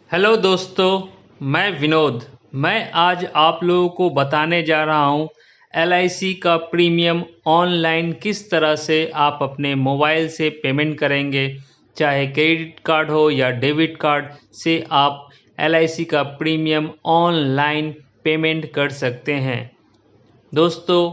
Hello दोस्तों, मैं विनोद। मैं आज आप लोगों को बताने जा रहा हूँ एलआईसी का प्रीमियम ऑनलाइन किस तरह से आप अपने मोबाइल से पेमेंट करेंगे। चाहे क्रेडिट कार्ड हो या डेबिट कार्ड से आप एलआईसी का प्रीमियम ऑनलाइन पेमेंट कर सकते हैं। दोस्तों,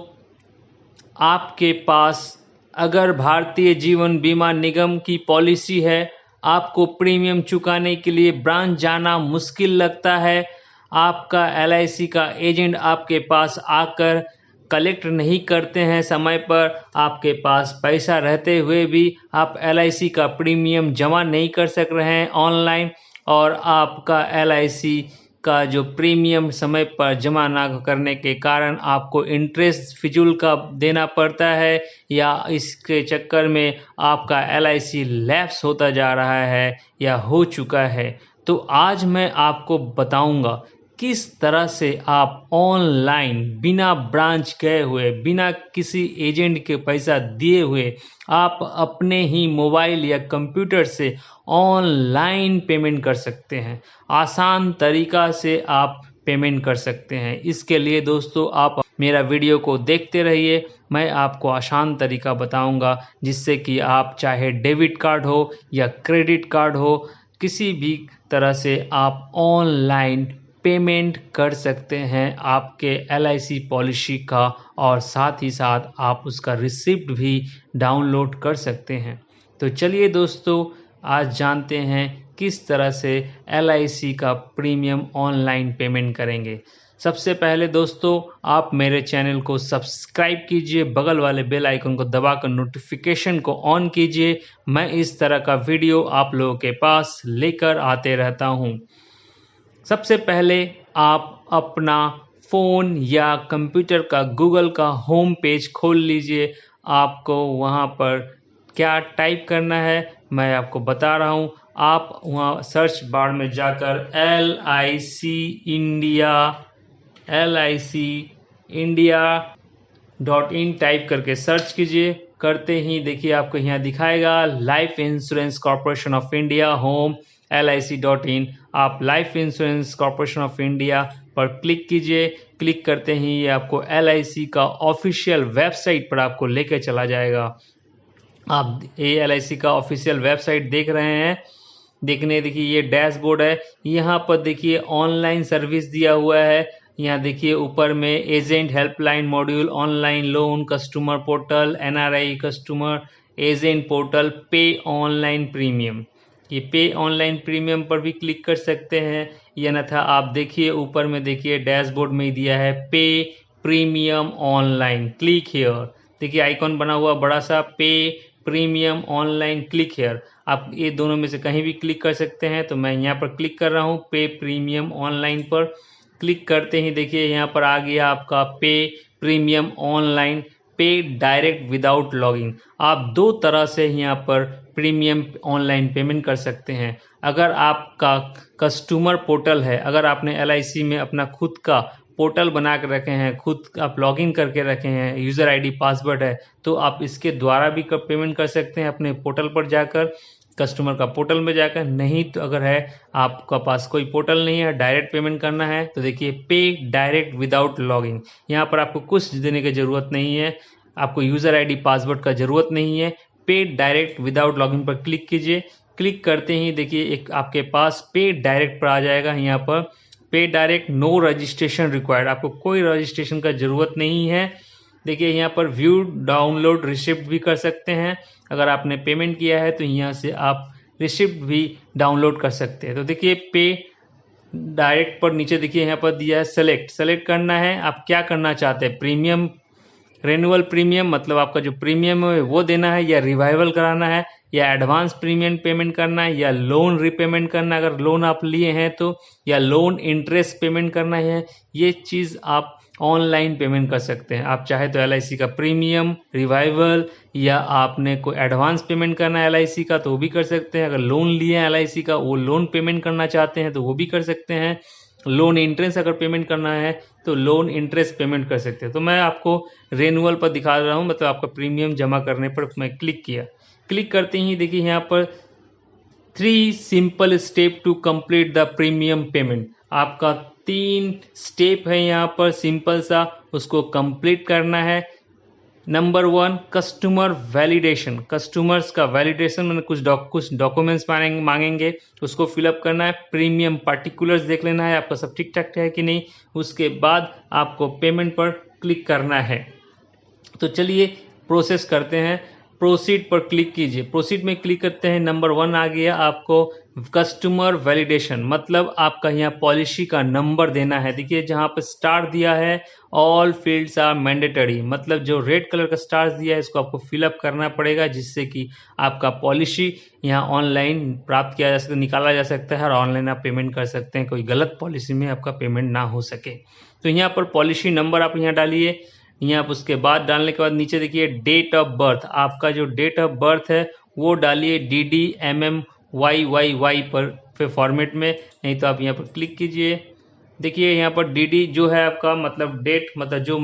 आपके पास अगर भारतीय जीवन बीमा निगम की पॉलिसी है, आपको प्रीमियम चुकाने के लिए ब्रांच जाना मुश्किल लगता है, आपका एलआईसी का एजेंट आपके पास आकर कलेक्ट नहीं करते हैं समय पर, आपके पास पैसा रहते हुए भी आप एलआईसी का प्रीमियम जमा नहीं कर सक रहे हैं ऑनलाइन, और आपका एलआईसी का जो प्रीमियम समय पर जमा ना करने के कारण आपको इंटरेस्ट फिजूल का देना पड़ता है, या इसके चक्कर में आपका एलआईसी लैप्स होता जा रहा है या हो चुका है। तो आज मैं आपको बताऊंगा किस तरह से आप ऑनलाइन बिना ब्रांच गए हुए, बिना किसी एजेंट के पैसा दिए हुए, आप अपने ही मोबाइल या कंप्यूटर से ऑनलाइन पेमेंट कर सकते हैं। आसान तरीका से आप पेमेंट कर सकते हैं। इसके लिए दोस्तों आप मेरा वीडियो को देखते रहिए। मैं आपको आसान तरीका बताऊंगा जिससे कि आप चाहे डेबिट कार्ड हो या क्रेडिट कार्ड हो, किसी भी तरह से आप ऑनलाइन पेमेंट कर सकते हैं आपके एलआईसी पॉलिसी का, और साथ ही साथ आप उसका रिसिप्ट भी डाउनलोड कर सकते हैं। तो चलिए दोस्तों, आज जानते हैं किस तरह से एलआईसी का प्रीमियम ऑनलाइन पेमेंट करेंगे। सबसे पहले दोस्तों, आप मेरे चैनल को सब्सक्राइब कीजिए, बगल वाले बेल आइकन को दबाकर नोटिफिकेशन को ऑन कीजिए। मैं इस तरह का वीडियो आप लोगों के पास लेकर आते रहता हूं। सबसे पहले आप अपना फ़ोन या कंप्यूटर का गूगल का होम पेज खोल लीजिए। आपको वहाँ पर क्या टाइप करना है मैं आपको बता रहा हूँ। आप वहाँ सर्च बार में जाकर LIC India टाइप करके सर्च कीजिए। करते ही देखिए आपको यहाँ दिखाएगा life insurance corporation of India home LIC.in। आप life insurance corporation of India पर क्लिक कीजिए। क्लिक करते ही ये आपको LIC का ऑफिशियल वेबसाइट पर आपको लेकर चला जाएगा। आप ये LIC का ऑफिशियल वेबसाइट देख रहे हैं। देखिए ये डैशबोर्ड है। यहाँ पर देखिए ऑनलाइन सर्विस दिया हुआ है। यहाँ देखिए ऊपर में agent helpline module, online loan, customer portal, NRI customer agent portal, पे ऑनलाइन प्रीमियम। ये पे ऑनलाइन प्रीमियम पर भी क्लिक कर सकते हैं, या अन्यथा आप देखिए ऊपर में देखिए डैशबोर्ड में दिया है पे प्रीमियम ऑनलाइन, क्लिक हियर। देखिए आइकॉन बना हुआ बड़ा सा, पे प्रीमियम ऑनलाइन, क्लिक हियर। आप ये दोनों में से कहीं भी क्लिक कर सकते हैं। तो मैं यहाँ पर क्लिक कर रहा हूँ पे प्रीमियम ऑनलाइन पर। क्लिक करते ही देखिए यहाँ पर आ गया आपका पे प्रीमियम ऑनलाइन, पे डायरेक्ट विदाउट लॉगिंग। आप दो तरह से यहाँ पर प्रीमियम ऑनलाइन पेमेंट कर सकते हैं। अगर आपका कस्टमर पोर्टल है, अगर आपने LIC में अपना खुद का पोर्टल बना कर रखे हैं, खुद आप लॉगिन करके रखे हैं, यूज़र ID पासवर्ड है, तो आप इसके द्वारा भी पेमेंट कर सकते हैं अपने पोर्टल पर जाकर, कस्टमर का पोर्टल में जाकर। नहीं तो अगर है आपका पास कोई पोर्टल नहीं है, डायरेक्ट पेमेंट करना है, तो देखिए पे डायरेक्ट विदाउट लॉगिन। यहाँ पर आपको कुछ देने की ज़रूरत नहीं है, आपको यूज़र ID पासवर्ड का ज़रूरत नहीं है। पे डायरेक्ट विदाउट लॉगिन पर क्लिक कीजिए। क्लिक करते ही देखिए एक आपके पास पे डायरेक्ट पर आ जाएगा। यहाँ पर पे डायरेक्ट नो रजिस्ट्रेशन रिक्वायर्ड, आपको कोई रजिस्ट्रेशन का ज़रूरत नहीं है। देखिए यहाँ पर व्यू डाउनलोड रिसिप्ट भी कर सकते हैं। अगर आपने पेमेंट किया है तो यहाँ से आप रिसिप्ट भी डाउनलोड कर सकते हैं। तो देखिए पे डायरेक्ट पर नीचे देखिए यहाँ पर दिया है सेलेक्ट करना है। आप क्या करना चाहते हैं, प्रीमियम, रेन्युअल प्रीमियम मतलब आपका जो प्रीमियम है वो देना है, या रिवाइवल कराना है, या एडवांस प्रीमियम पेमेंट करना है, या लोन रीपेमेंट करना है अगर लोन आप लिए हैं तो, या लोन इंटरेस्ट पेमेंट करना है। ये चीज़ आप ऑनलाइन पेमेंट कर सकते हैं। आप चाहे तो LIC का प्रीमियम, रिवाइवल, या आपने कोई एडवांस पेमेंट करना है LIC का तो वो भी कर सकते हैं। अगर लोन लिए हैं LIC का, वो लोन पेमेंट करना चाहते हैं तो वो भी कर सकते हैं। लोन इंटरेस्ट अगर पेमेंट करना है तो लोन इंटरेस्ट पेमेंट कर सकते हैं। तो मैं आपको रेन्युअल पर दिखा रहा हूँ, मतलब आपका प्रीमियम जमा करने पर मैं क्लिक किया। क्लिक करते ही देखिए यहाँ पर 3 simple step to complete the premium payment. आपका 3 स्टेप है यहाँ पर सिंपल सा, उसको कंप्लीट करना है। Number 1 customer validation. कस्टमर्स का वैलिडेशन मैंने कुछ डॉक्यूमेंट्स मांगेंगे, उसको फिलअप करना है। प्रीमियम पार्टिकुलर्स देख लेना है आपका सब ठीक ठाक है कि नहीं। उसके बाद आपको पेमेंट पर क्लिक करना है। तो चलिए प्रोसेस करते हैं। प्रोसीड पर क्लिक कीजिए। प्रोसीड में क्लिक करते हैं। नंबर 1 आ गया आपको कस्टमर वैलिडेशन, मतलब आपका यहाँ पॉलिसी का नंबर देना है। देखिए जहाँ पे स्टार दिया है ऑल फील्ड्स आर मैंडेटरी, मतलब जो रेड कलर का स्टार दिया है इसको आपको फिलअप करना पड़ेगा, जिससे कि आपका पॉलिसी यहाँ ऑनलाइन प्राप्त किया जा सकता है, निकाला जा सकता है और ऑनलाइन आप पेमेंट कर सकते हैं, कोई गलत पॉलिसी में आपका पेमेंट ना हो सके। तो यहाँ पर पॉलिसी नंबर आप यहाँ डालिए। यहाँ आप उसके बाद डालने के बाद नीचे देखिए डेट ऑफ बर्थ, आपका जो डेट ऑफ बर्थ है वो डालिए DDMMYYY पर फॉर्मेट में, नहीं तो आप यहाँ पर क्लिक कीजिए। देखिए यहाँ पर DD जो है आपका मतलब डेट, मतलब जो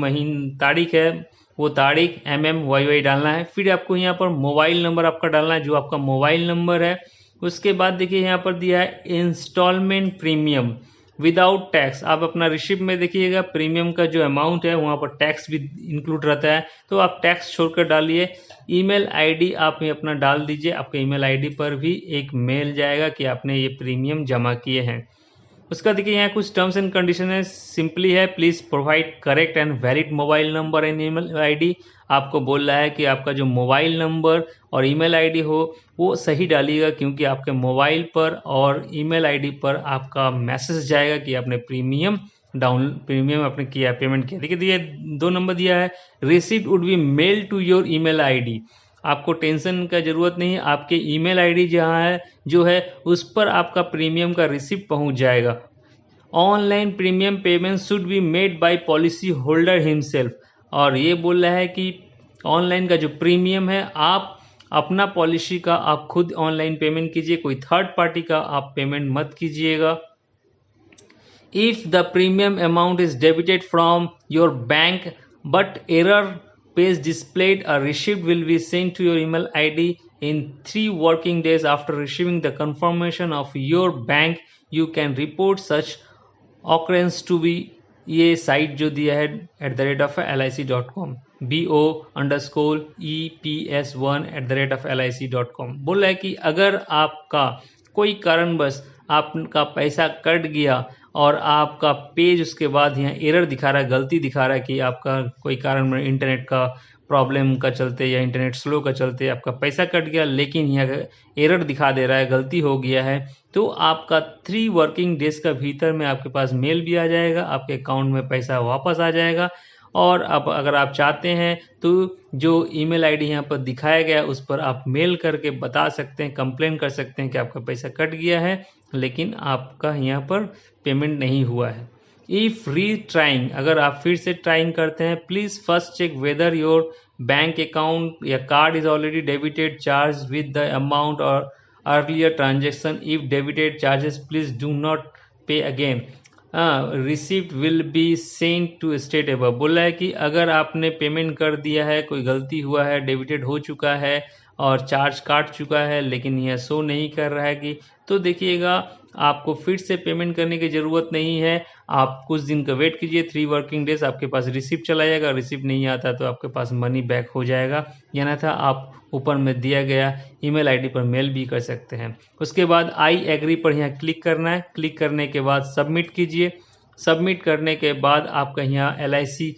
तारीख है वो तारीख, MMYY डालना है। फिर आपको यहाँ पर मोबाइल नंबर आपका डालना है, जो आपका मोबाइल नंबर है। उसके बाद देखिए यहाँ पर दिया है इंस्टॉलमेंट प्रीमियम विदाउट टैक्स। आप अपना रिसिप्ट में देखिएगा प्रीमियम का जो अमाउंट है वहाँ पर टैक्स भी इंक्लूड रहता है, तो आप टैक्स छोड़कर डालिए। ईमेल आईडी आप ये अपना डाल दीजिए। आपके ईमेल आईडी पर भी एक मेल जाएगा कि आपने ये प्रीमियम जमा किए हैं। उसका देखिए यहाँ कुछ टर्म्स एंड कंडीशन है, सिंपली है please provide correct and valid mobile number and email ID. आपको बोल रहा है कि आपका जो मोबाइल नंबर और ईमेल आईडी हो वो सही डालिएगा, क्योंकि आपके मोबाइल पर और ईमेल आईडी पर आपका मैसेज जाएगा कि आपने प्रीमियम आपने किया, पेमेंट किया। देखिए 2 नंबर दिया है, receipt would be mail to your email ID. आपको टेंशन का जरूरत नहीं, आपके ईमेल आईडी जहाँ है जो है उस पर आपका प्रीमियम का रिसिप्ट पहुंच जाएगा। Online premium payment should be made by policy holder himself, और ये बोल रहा है कि ऑनलाइन का जो प्रीमियम है आप अपना पॉलिसी का आप खुद ऑनलाइन पेमेंट कीजिए, कोई थर्ड पार्टी का आप पेमेंट मत कीजिएगा। If the premium amount is debited from your bank but error page displayed, a receipt will be sent to your email ID in 3 working days after receiving the confirmation of your bank. You can report such occurrence to be, ये site जो दिया है @lic.com, BO_EPS1 बोल रहा है कि अगर आपका कोई कारणवश आपका पैसा कट गया और आपका पेज उसके बाद यहाँ एरर दिखा रहा है, गलती दिखा रहा है कि आपका कोई कारण इंटरनेट का प्रॉब्लम का चलते या इंटरनेट स्लो का चलते आपका पैसा कट गया, लेकिन यहाँ एरर दिखा दे रहा है, गलती हो गया है, तो आपका 3 वर्किंग डेज का भीतर में आपके पास मेल भी आ जाएगा, आपके अकाउंट में पैसा वापस आ जाएगा। और अब अगर आप चाहते हैं तो जो ईमेल आईडी यहाँ पर दिखाया गया है उस पर आप मेल करके बता सकते हैं, कंप्लेन कर सकते हैं कि आपका पैसा कट गया है लेकिन आपका यहाँ पर पेमेंट नहीं हुआ है। इफ रीट्राइंग, अगर आप फिर से ट्राइंग करते हैं, please first check whether your bank account या card is already debited charge with the amount और earlier transaction. If debited charges please do not pay again, receipt will be sent to state above. बोला है कि अगर आपने payment कर दिया है, कोई गलती हुआ है, डेबिटेड हो चुका है और चार्ज काट चुका है लेकिन यह शो नहीं कर रहा है कि, तो देखिएगा आपको फिर से पेमेंट करने की ज़रूरत नहीं है। आप कुछ दिन का वेट कीजिए, 3 वर्किंग डेज आपके पास रिसिप्ट चला जाएगा। रिसिप्ट नहीं आता तो आपके पास मनी बैक हो जाएगा। या ना था आप ऊपर में दिया गया ईमेल आईडी पर मेल भी कर सकते हैं। उसके बाद आई एग्री पर यहाँ क्लिक करना है। क्लिक करने के बाद सबमिट कीजिए। सबमिट करने के बाद आपका यहाँ LIC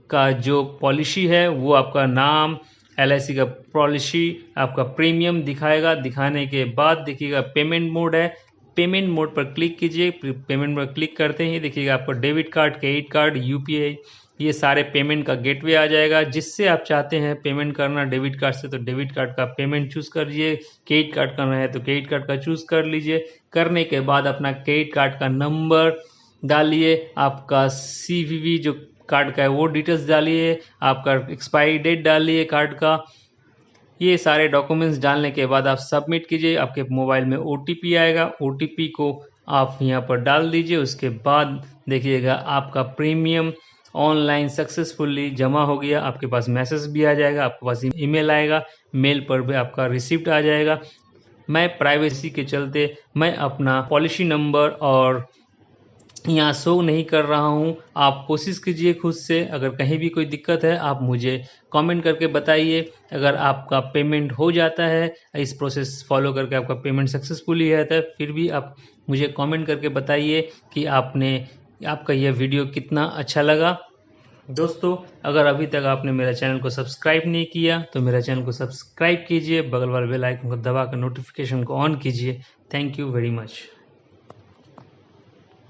का जो पॉलिसी है वो आपका नाम, LIC का पॉलिसी, आपका प्रीमियम दिखाएगा। दिखाने के बाद देखिएगा पेमेंट मोड है, पेमेंट मोड पर क्लिक कीजिए। पेमेंट पर क्लिक करते ही देखिएगा आपको debit card, credit card, UPI ये सारे पेमेंट का गेटवे आ जाएगा। जिससे आप चाहते हैं पेमेंट करना डेबिट कार्ड से तो डेबिट कार्ड का पेमेंट चूज कर लीजिए, क्रेडिट कार्ड करना है तो क्रेडिट कार्ड का चूज कर लीजिए। करने के बाद अपना क्रेडिट कार्ड का नंबर डालिए, आपका CVV जो कार्ड का है वो डिटेल्स डालिए, आपका एक्सपायरी डेट डालिए कार्ड का। ये सारे डॉक्यूमेंट्स डालने के बाद आप सबमिट कीजिए। आपके मोबाइल में OTP आएगा, OTP को आप यहाँ पर डाल दीजिए। उसके बाद देखिएगा आपका प्रीमियम ऑनलाइन सक्सेसफुली जमा हो गया। आपके पास मैसेज भी आ जाएगा, आपके पास ईमेल आएगा, मेल पर भी आपका रिसिप्ट आ जाएगा। मैं प्राइवेसी के चलते मैं अपना पॉलिसी नंबर और यहाँ शो नहीं कर रहा हूँ। आप कोशिश कीजिए खुद से, अगर कहीं भी कोई दिक्कत है आप मुझे कमेंट करके बताइए। अगर आपका पेमेंट हो जाता है, इस प्रोसेस फॉलो करके आपका पेमेंट सक्सेसफुली आता है, फिर भी आप मुझे कमेंट करके बताइए कि आपका यह वीडियो कितना अच्छा लगा। दोस्तों, अगर अभी तक आपने मेरा चैनल को सब्सक्राइब नहीं किया तो मेरा चैनल को सब्सक्राइब कीजिए, बगल वाले बेल आइकन को दबाकर नोटिफिकेशन को ऑन कीजिए। Thank you very much.